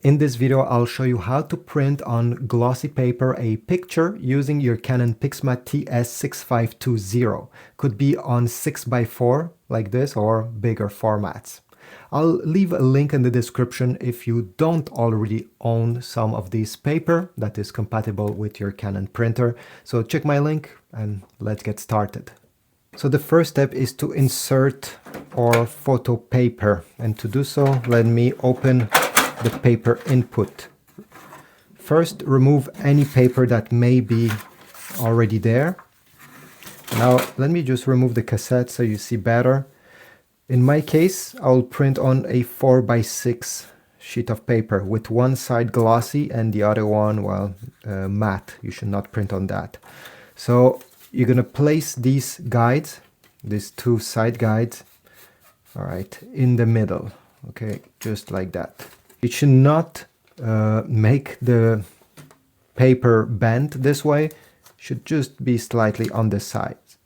In this video, I'll show you how to print on glossy paper a picture using your Canon PIXMA TS6520. Could be on 6x4 like this or bigger formats. I'll leave a link in the description if you don't already own some of these paper that is compatible with your Canon printer. So check my link and let's get started. So the first step is to insert our photo paper, and to do so, let me open the paper input. First, remove any paper that may be already there. Now, let me just remove the cassette so you see better. In my case, I'll print on a 4x6 sheet of paper with one side glossy and the other one, well, matte. You should not print on that. So you're gonna place these guides, these two side guides, all right, in the middle, okay, just like that. It should not make the paper bend this way. It should just be slightly on the sides,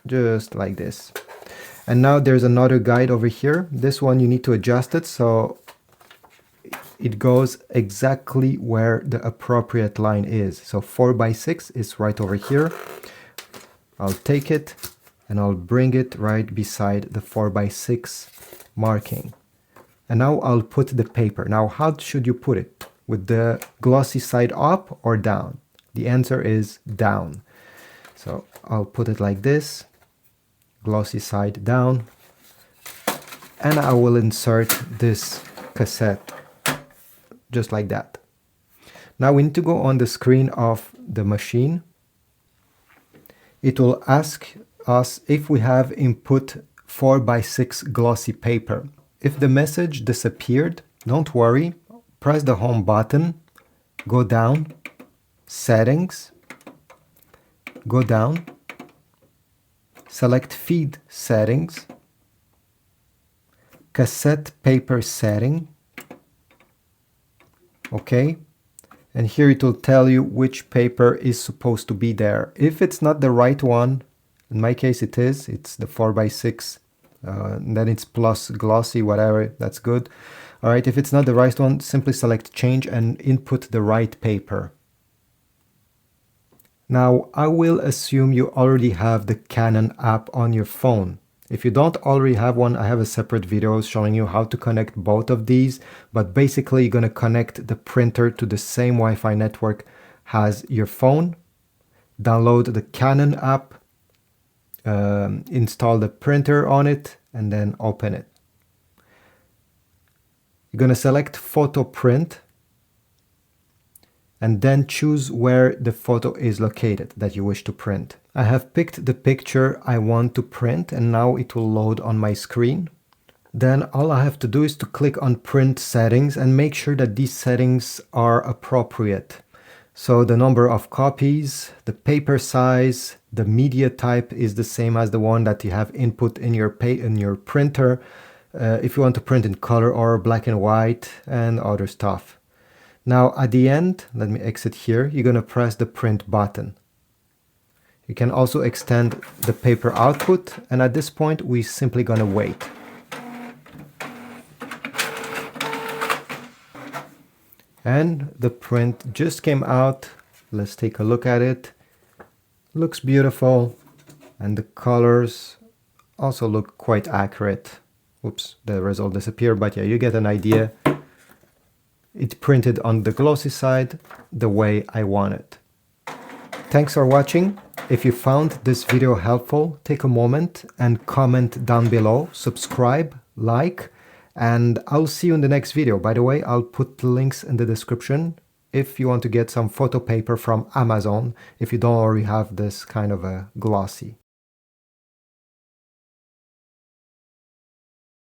just like this. And now there's another guide over here. This one you need to adjust it so it goes exactly where the appropriate line is. So 4x6 is right over here. I'll take it and I'll bring it right beside the 4x6 marking. And now I'll put the paper. Now, how should you put it? With the glossy side up or down? The answer is down. So I'll put it like this, glossy side down, and I will insert this cassette just like that. Now we need to go on the screen of the machine. It will ask us if we have input 4x6 glossy paper. If the message disappeared, don't worry, press the home button, go down, settings, go down, select feed settings, cassette paper setting, okay, and here it will tell you which paper is supposed to be there. If it's not the right one, in my case it is, it's the 4x6, then it's plus glossy, whatever, that's good. All right, if it's not the right one, simply select change and input the right paper. Now, I will assume you already have the Canon app on your phone. If you don't already have one, I have a separate video showing you how to connect both of these, but basically you're gonna connect the printer to the same Wi-Fi network as your phone, download the Canon app, install the printer on it, and then open it. You're going to select photo print and then choose where the photo is located that you wish to print. I have picked the picture I want to print and now it will load on my screen. Then all I have to do is to click on print settings and make sure that these settings are appropriate. So the number of copies, the paper size, the media type is the same as the one that you have input in your printer. If you want to print in color or black and white and other stuff. Now at the end, let me exit here, you're going to press the print button. You can also extend the paper output, and at this point we're simply going to wait. And the print just came out. Let's take a look at it. Looks beautiful, and the colors also look quite accurate. Oops, the result disappeared, but yeah, you get an idea. It printed on the glossy side the way I want it. Thanks for watching. If you found this video helpful, take a moment and comment down below, subscribe, like, and I'll see you in the next video. By the way, I'll put links in the description if you want to get some photo paper from Amazon, if you don't already have this kind of a glossy.